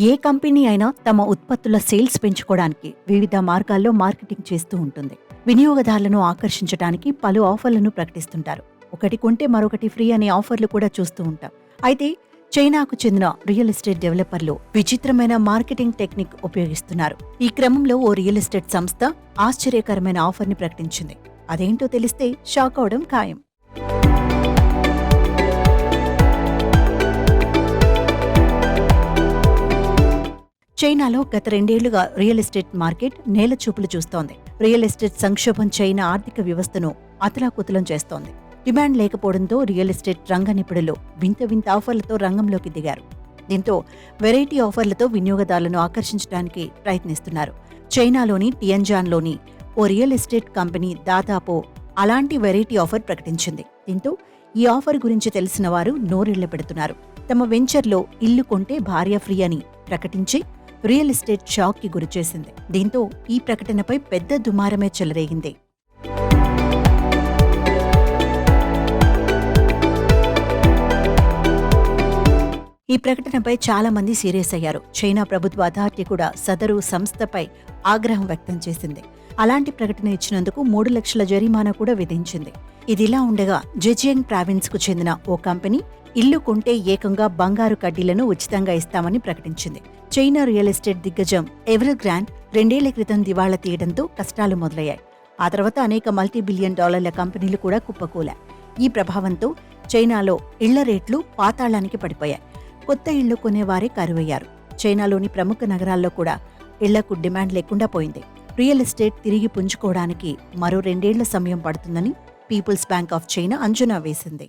ఏ company అయినా తమ ఉత్పత్తుల సేల్స్ పెంచుకోవడానికి వివిధ మార్గాల్లో మార్కెటింగ్ చేస్తూ ఉంటుంది. వినియోగదారులను ఆకర్షించడానికి పలు ఆఫర్లను ప్రకటిస్తుంటారు. ఒకటి కొంటే మరొకటి ఫ్రీ అనే ఆఫర్లు కూడా చూస్తూ ఉంటాం. అయితే చైనాకు చెందిన రియల్ ఎస్టేట్ డెవలపర్లు విచిత్రమైన మార్కెటింగ్ టెక్నిక్ ఉపయోగిస్తున్నారు. ఈ క్రమంలో ఓ రియల్ ఎస్టేట్ సంస్థ ఆశ్చర్యకరమైన ఆఫర్ని ప్రకటించింది. అదేంటో తెలిస్తే షాక్ అవడం ఖాయం. చైనాలో గత 2 ఏళ్లుగా రియల్ ఎస్టేట్ మార్కెట్ నేలచూపులు చూస్తోంది. రియల్ ఎస్టేట్ సంక్షోభం చైనా ఆర్థిక వ్యవస్థను అతలాకుతలం చేస్తోంది. డిమాండ్ లేకపోవడంతో రియల్ ఎస్టేట్ రంగ నిపుణులు వింత వింత ఆఫర్లతో రంగంలోకి దిగారు. దీంతో వెరైటీ ఆఫర్లతో వినియోగదారులను ఆకర్షించడానికి ప్రయత్నిస్తున్నారు. చైనాలోని టియన్జాన్లోని ఓ రియల్ ఎస్టేట్ కంపెనీ దాదాపు అలాంటి వెరైటీ ఆఫర్ ప్రకటించింది. దీంతో ఈ ఆఫర్ గురించి తెలిసిన వారు నోరెళ్ల పెడుతున్నారు. తమ వెంచర్లో ఇల్లు కొంటే భార్య ఫ్రీ అని ప్రకటించి రియల్ ఎస్టేట్ షాక్ కి గురిచేసింది. దీంతో ఈ ప్రకటనపై పెద్ద దుమారమే చెలరేగింది. ఈ ప్రకటనపై చాలా మంది సీరియస్ అయ్యారు. చైనా ప్రభుత్వ అథారిటీ కూడా సదరు సంస్థపై ఆగ్రహం వ్యక్తం చేసింది. అలాంటి ప్రకటన ఇచ్చినందుకు 3 లక్షల జరిమానా కూడా విధించింది. ఇదిలా ఉండగా జెజియాంగ్ ప్రావిన్స్ కు చెందిన ఓ కంపెనీ ఇల్లు కొంటే ఏకంగా బంగారు కడ్డీలను ఉచితంగా ఇస్తామని ప్రకటించింది. చైనా రియల్ ఎస్టేట్ దిగ్గజం ఎవర్ గ్రాండ్ 2 ఏళ్ల క్రితం దివాళా తీయడంతో కష్టాలు మొదలయ్యాయి. ఆ తర్వాత అనేక మల్టీ-బిలియన్ డాలర్ల కంపెనీలు కూడా కుప్పకూలాయి. ఈ ప్రభావంతో చైనాలో ఇళ్ల రేట్లు పాతాళానికి పడిపోయాయి. కొత్త ఇళ్లు కొనేవారే కరువయ్యారు. చైనాలోని ప్రముఖ నగరాల్లో కూడా ఇళ్లకు డిమాండ్ లేకుండా పోయింది. రియల్ ఎస్టేట్ తిరిగి పుంజుకోవడానికి మరో 2 ఏళ్ల సమయం పడుతుందని పీపుల్స్ బ్యాంక్ ఆఫ్ చైనా అంచనా వేసింది.